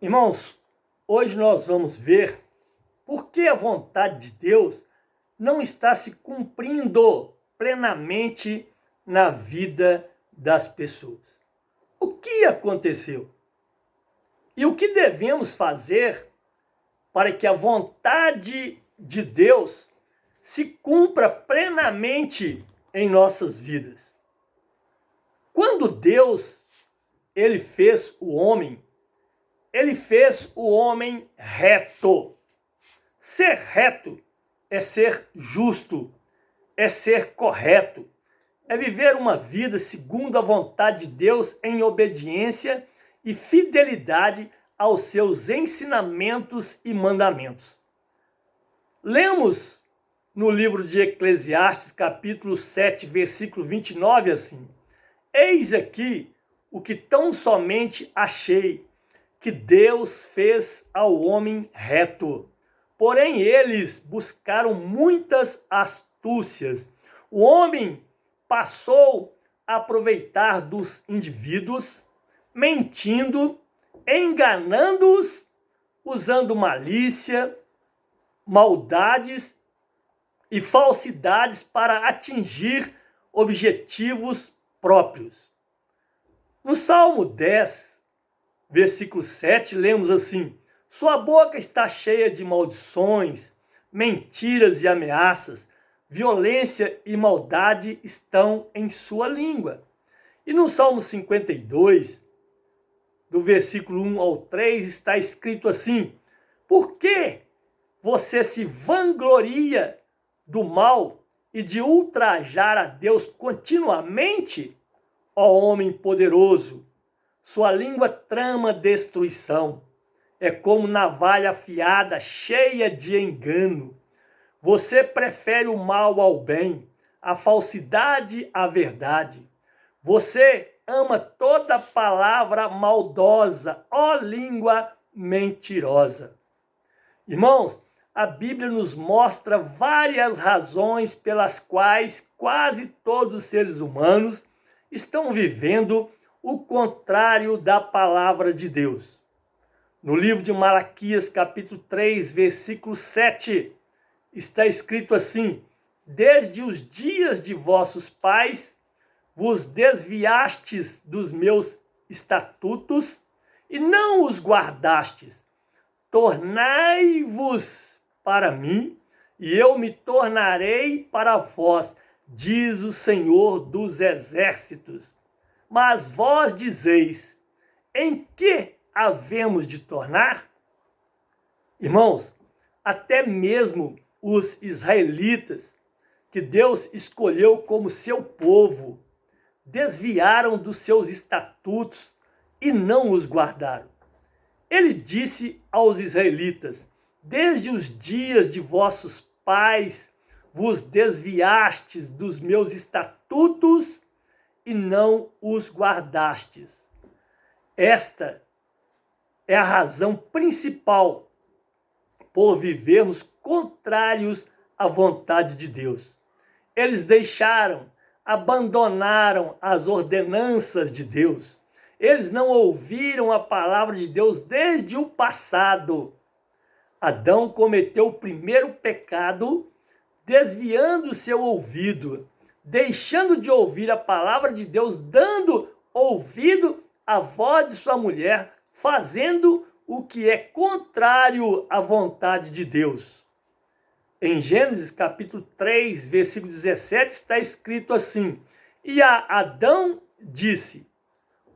Irmãos, hoje nós vamos ver por que a vontade de Deus não está se cumprindo plenamente na vida das pessoas. O que aconteceu? E o que devemos fazer para que a vontade de Deus se cumpra plenamente em nossas vidas? Quando Deus ele fez o homem reto. Ser reto é ser justo, é ser correto, é viver uma vida segundo a vontade de Deus em obediência e fidelidade aos seus ensinamentos e mandamentos. Lemos no livro de Eclesiastes, capítulo 7, versículo 29, assim: Eis aqui o que tão somente achei, que Deus fez ao homem reto. Porém, eles buscaram muitas astúcias. O homem passou a aproveitar dos indivíduos, mentindo, enganando-os, usando malícia, maldades e falsidades para atingir objetivos próprios. No Salmo 10, versículo 7, lemos assim: Sua boca está cheia de maldições, mentiras e ameaças, violência e maldade estão em sua língua. E no Salmo 52, do versículo 1 ao 3, está escrito assim: Por que você se vangloria do mal e de ultrajar a Deus continuamente, ó homem poderoso? Sua língua trama destruição. É como navalha afiada, cheia de engano. Você prefere o mal ao bem, a falsidade à verdade. Você ama toda palavra maldosa, ó língua mentirosa. Irmãos, a Bíblia nos mostra várias razões pelas quais quase todos os seres humanos estão vivendo o contrário da palavra de Deus. No livro de Malaquias, capítulo 3, versículo 7, está escrito assim: Desde os dias de vossos pais vos desviastes dos meus estatutos e não os guardastes. Tornai-vos para mim, e eu me tornarei para vós, diz o Senhor dos Exércitos. Mas vós dizeis: em que havemos de tornar? Irmãos, até mesmo os israelitas, que Deus escolheu como seu povo, desviaram dos seus estatutos e não os guardaram. Ele disse aos israelitas: desde os dias de vossos pais vos desviastes dos meus estatutos e não os guardastes. Esta é a razão principal por vivermos contrários à vontade de Deus. Eles abandonaram as ordenanças de Deus. Eles não ouviram a palavra de Deus desde o passado. Adão cometeu o primeiro pecado, desviando seu ouvido, deixando de ouvir a palavra de Deus, dando ouvido à voz de sua mulher, fazendo o que é contrário à vontade de Deus. Em Gênesis capítulo 3, versículo 17, está escrito assim: E a Adão disse: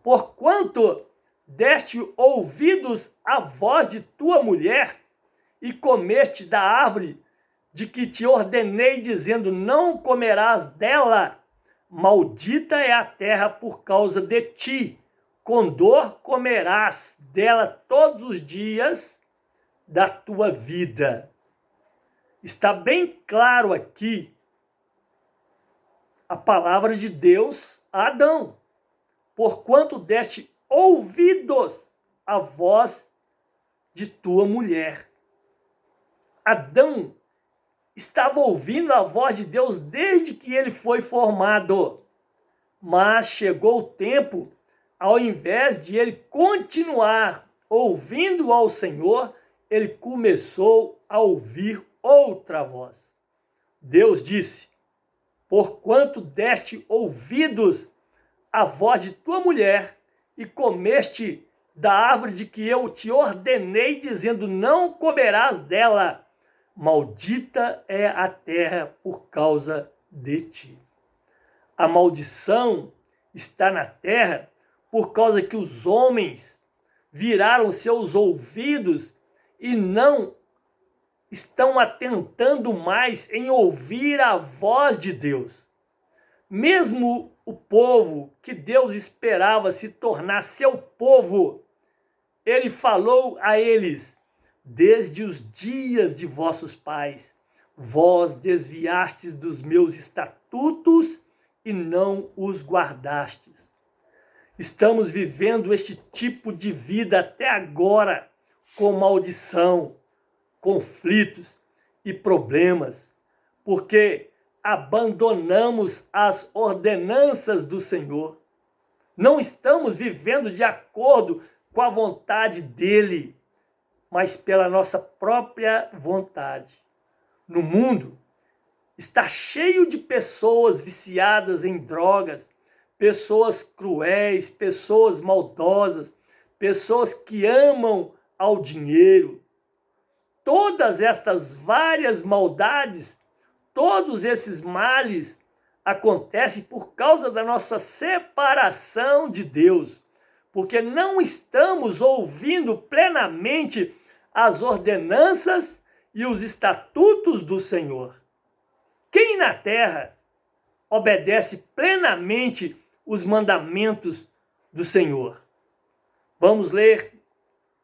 Porquanto deste ouvidos à voz de tua mulher e comeste da árvore de que te ordenei, dizendo: não comerás dela, maldita é a terra por causa de ti, com dor comerás dela todos os dias da tua vida. Está bem claro aqui a palavra de Deus a Adão: porquanto deste ouvidos à voz de tua mulher. Adão estava ouvindo a voz de Deus desde que ele foi formado. Mas chegou o tempo, ao invés de ele continuar ouvindo ao Senhor, ele começou a ouvir outra voz. Deus disse: porquanto deste ouvidos à voz de tua mulher e comeste da árvore de que eu te ordenei, dizendo: não comerás dela, maldita é a terra por causa de ti. A maldição está na terra por causa que os homens viraram seus ouvidos e não estão atentando mais em ouvir a voz de Deus. Mesmo o povo que Deus esperava se tornar seu povo, ele falou a eles: desde os dias de vossos pais, vós desviastes dos meus estatutos e não os guardastes. Estamos vivendo este tipo de vida até agora, com maldição, conflitos e problemas, porque abandonamos as ordenanças do Senhor. Não estamos vivendo de acordo com a vontade dele, mas pela nossa própria vontade. No mundo está cheio de pessoas viciadas em drogas, pessoas cruéis, pessoas maldosas, pessoas que amam ao dinheiro. Todas estas várias maldades, todos esses males acontecem por causa da nossa separação de Deus, porque não estamos ouvindo plenamente as ordenanças e os estatutos do Senhor. Quem na terra obedece plenamente os mandamentos do Senhor? Vamos ler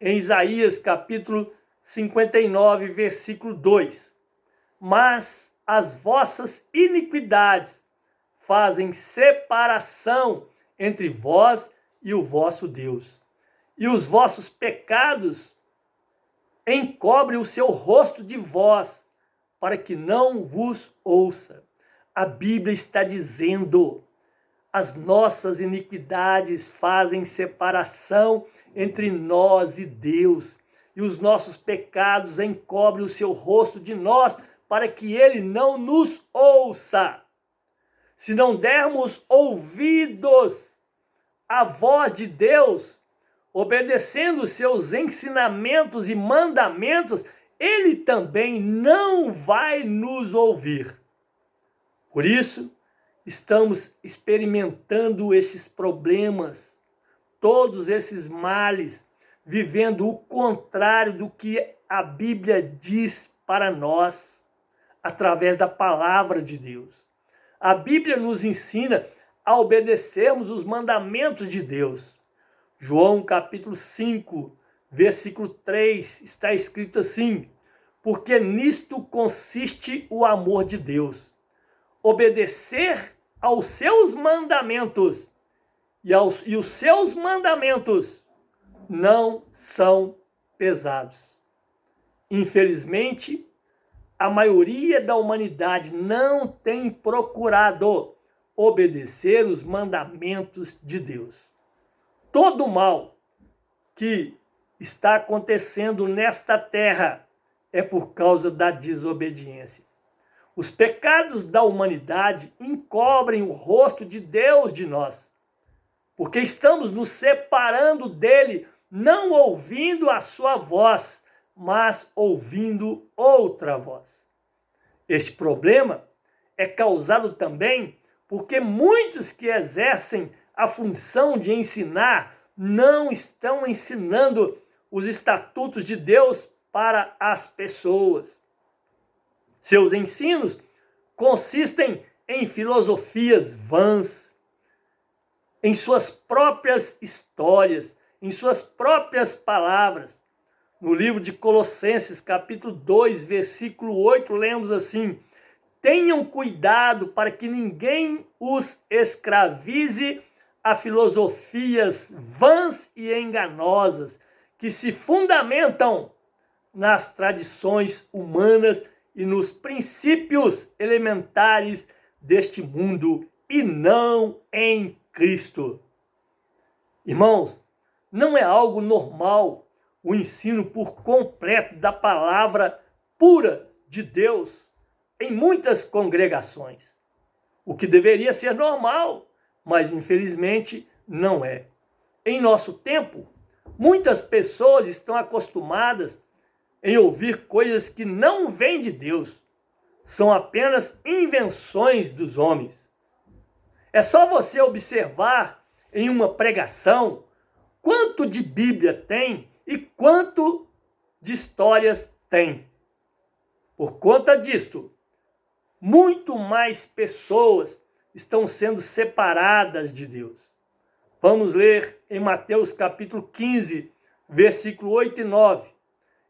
em Isaías capítulo 59, versículo 2. Mas as vossas iniquidades fazem separação entre vós e o vosso Deus, e os vossos pecados encobrem o seu rosto de vós, para que não vos ouça. A Bíblia está dizendo: as nossas iniquidades fazem separação entre nós e Deus, e os nossos pecados encobrem o seu rosto de nós, para que ele não nos ouça. Se não dermos ouvidos à voz de Deus, obedecendo seus ensinamentos e mandamentos, ele também não vai nos ouvir. Por isso, estamos experimentando esses problemas, todos esses males, vivendo o contrário do que a Bíblia diz para nós, através da palavra de Deus. A Bíblia nos ensina a obedecermos os mandamentos de Deus. João capítulo 5, versículo 3, está escrito assim: porque nisto consiste o amor de Deus, obedecer aos seus mandamentos, e os seus mandamentos não são pesados. Infelizmente, a maioria da humanidade não tem procurado obedecer os mandamentos de Deus. Todo o mal que está acontecendo nesta terra é por causa da desobediência. Os pecados da humanidade encobrem o rosto de Deus de nós, porque estamos nos separando dele, não ouvindo a sua voz, mas ouvindo outra voz. Este problema é causado também porque muitos que exercem a função de ensinar não estão ensinando os estatutos de Deus para as pessoas. Seus ensinos consistem em filosofias vãs, em suas próprias histórias, em suas próprias palavras. No livro de Colossenses, capítulo 2, versículo 8, lemos assim: tenham cuidado para que ninguém os escravize a filosofias vãs e enganosas, que se fundamentam nas tradições humanas e nos princípios elementares deste mundo, e não em Cristo. Irmãos, não é algo normal o ensino por completo da palavra pura de Deus em muitas congregações, o que deveria ser normal, mas infelizmente não é. Em nosso tempo, muitas pessoas estão acostumadas em ouvir coisas que não vêm de Deus, são apenas invenções dos homens. É só você observar em uma pregação quanto de Bíblia tem e quanto de histórias tem. Por conta disto, muito mais pessoas estão sendo separadas de Deus. Vamos ler em Mateus capítulo 15, versículo 8 e 9.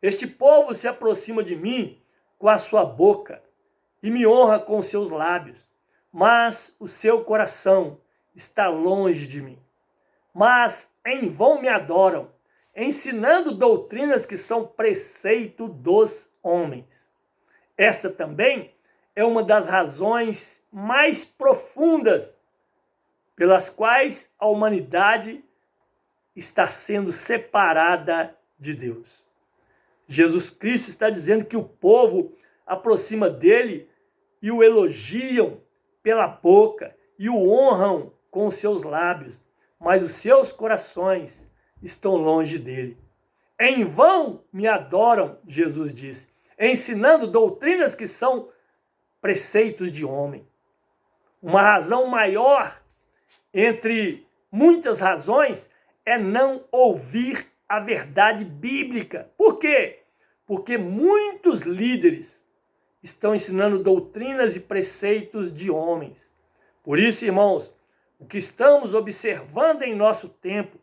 Este povo se aproxima de mim com a sua boca e me honra com os seus lábios, mas o seu coração está longe de mim. Mas em vão me adoram, ensinando doutrinas que são preceito dos homens. Esta também é uma das razões mais profundas pelas quais a humanidade está sendo separada de Deus. Jesus Cristo está dizendo que o povo aproxima dele e o elogiam pela boca e o honram com os seus lábios, mas os seus corações estão longe dele. Em vão me adoram, Jesus disse, ensinando doutrinas que são preceitos de homem. Uma razão maior, entre muitas razões, é não ouvir a verdade bíblica. Por quê? Porque muitos líderes estão ensinando doutrinas e preceitos de homens. Por isso, irmãos, o que estamos observando em nosso tempo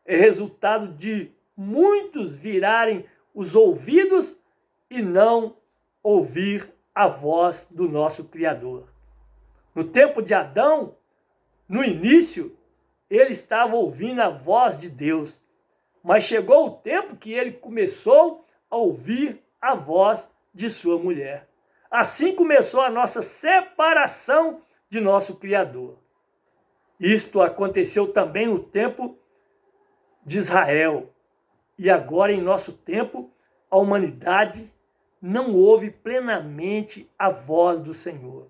é resultado de muitos virarem os ouvidos e não ouvir a voz do nosso Criador. No tempo de Adão, no início, ele estava ouvindo a voz de Deus, mas chegou o tempo que ele começou a ouvir a voz de sua mulher. Assim começou a nossa separação de nosso Criador. Isto aconteceu também no tempo de Israel. E agora, em nosso tempo, a humanidade não ouve plenamente a voz do Senhor.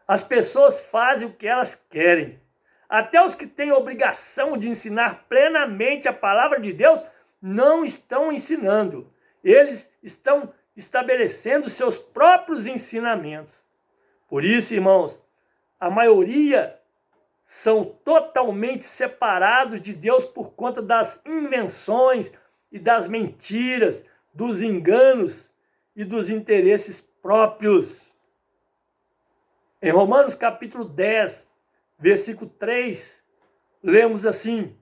As pessoas fazem o que elas querem. Até os que têm a obrigação de ensinar plenamente a palavra de Deus não estão ensinando. Eles estão estabelecendo seus próprios ensinamentos. Por isso, irmãos, a maioria são totalmente separados de Deus por conta das invenções e das mentiras, dos enganos e dos interesses próprios. Em Romanos capítulo 10, versículo 3, lemos assim: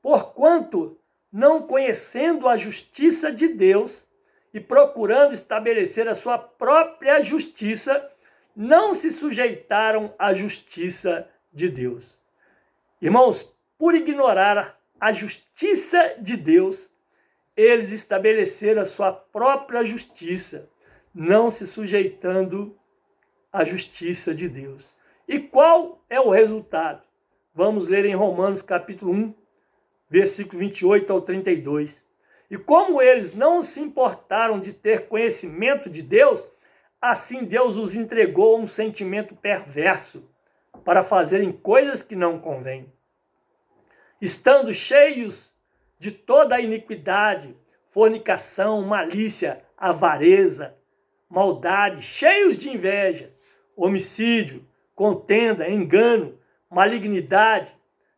porquanto, não conhecendo a justiça de Deus e procurando estabelecer a sua própria justiça, não se sujeitaram à justiça de Deus. Irmãos, por ignorar a justiça de Deus, eles estabeleceram a sua própria justiça, não se sujeitando à justiça de Deus. E qual é o resultado? Vamos ler em Romanos capítulo 1, versículo 28 ao 32. E como eles não se importaram de ter conhecimento de Deus, assim Deus os entregou a um sentimento perverso para fazerem coisas que não convêm. Estando cheios de toda a iniquidade, fornicação, malícia, avareza, maldade, cheios de inveja, homicídio, contenda, engano, malignidade,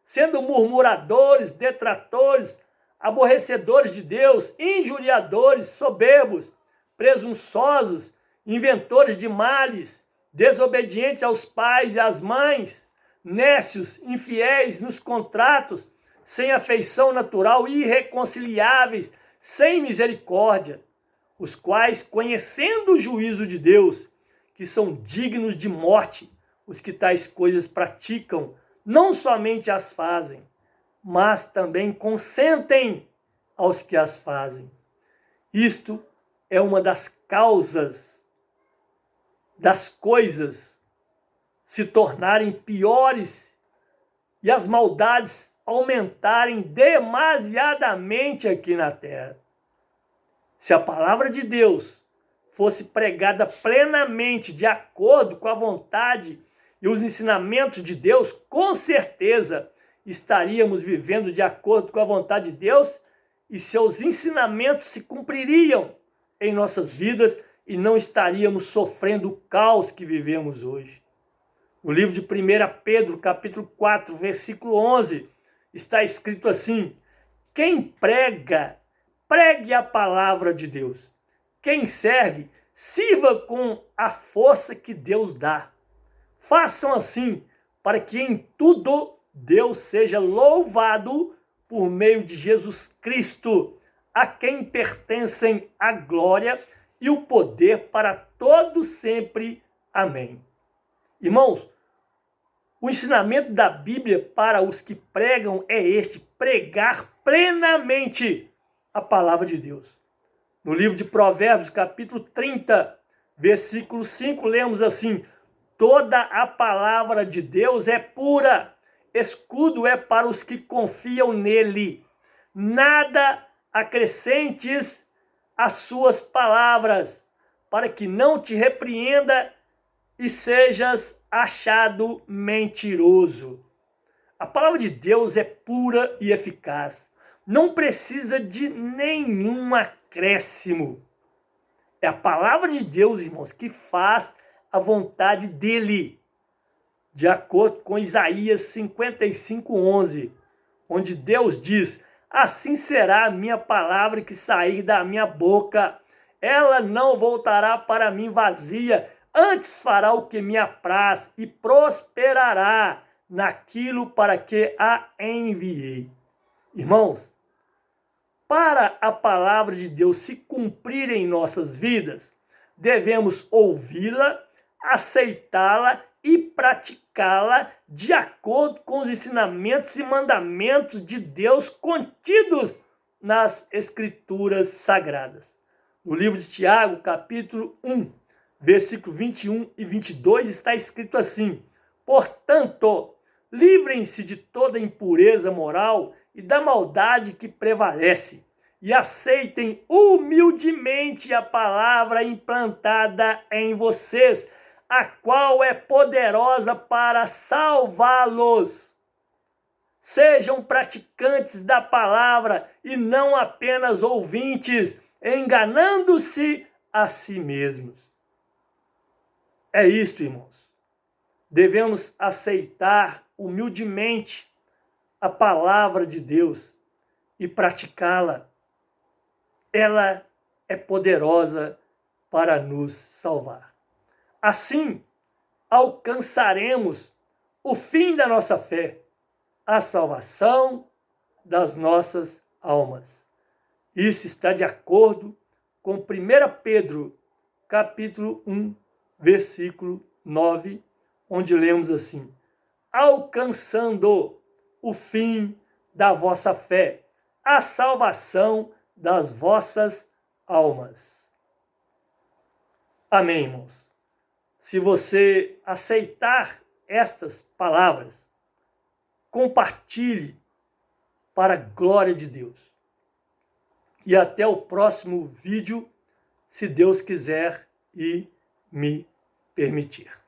sendo murmuradores, detratores, aborrecedores de Deus, injuriadores, soberbos, presunçosos, inventores de males, desobedientes aos pais e às mães, nécios, infiéis nos contratos, sem afeição natural, irreconciliáveis, sem misericórdia, os quais, conhecendo o juízo de Deus, que são dignos de morte, os que tais coisas praticam, não somente as fazem, mas também consentem aos que as fazem. Isto é uma das causas das coisas se tornarem piores e as maldades aumentarem demasiadamente aqui na terra. Se a palavra de Deus fosse pregada plenamente de acordo com a vontade e os ensinamentos de Deus, com certeza estaríamos vivendo de acordo com a vontade de Deus e seus ensinamentos se cumpririam em nossas vidas e não estaríamos sofrendo o caos que vivemos hoje. No livro de 1 Pedro, capítulo 4, versículo 11, está escrito assim: quem prega, pregue a palavra de Deus. Quem serve, sirva com a força que Deus dá. Façam assim, para que em tudo Deus seja louvado por meio de Jesus Cristo, a quem pertencem a glória e o poder para todos sempre. Amém. Irmãos, o ensinamento da Bíblia para os que pregam é este: pregar plenamente a palavra de Deus. No livro de Provérbios, capítulo 30, versículo 5, lemos assim: toda a palavra de Deus é pura, escudo é para os que confiam nele. Nada acrescentes às suas palavras, para que não te repreenda e sejas achado mentiroso. A palavra de Deus é pura e eficaz. Não precisa de nenhum acréscimo. É a palavra de Deus, irmãos, que faz a vontade dele. De acordo com Isaías 55:11, onde Deus diz: assim será a minha palavra que sair da minha boca. Ela não voltará para mim vazia, antes fará o que me apraz e prosperará naquilo para que a enviei. Irmãos, para a palavra de Deus se cumprir em nossas vidas, devemos ouvi-la, aceitá-la e praticá-la de acordo com os ensinamentos e mandamentos de Deus contidos nas Escrituras Sagradas. No livro de Tiago, capítulo 1, versículo 21 e 22, está escrito assim: portanto, livrem-se de toda impureza moral e da maldade que prevalece, e aceitem humildemente a palavra implantada em vocês, a qual é poderosa para salvá-los. Sejam praticantes da palavra e não apenas ouvintes, enganando-se a si mesmos. É isto, irmãos. Devemos aceitar humildemente a palavra de Deus e praticá-la. Ela é poderosa para nos salvar. Assim, alcançaremos o fim da nossa fé, a salvação das nossas almas. Isso está de acordo com 1 Pedro, capítulo 1, versículo 9, onde lemos assim: alcançando o fim da vossa fé, a salvação das vossas almas. Amém, irmãos? Se você aceitar estas palavras, compartilhe para a glória de Deus. E até o próximo vídeo, se Deus quiser e me permitir.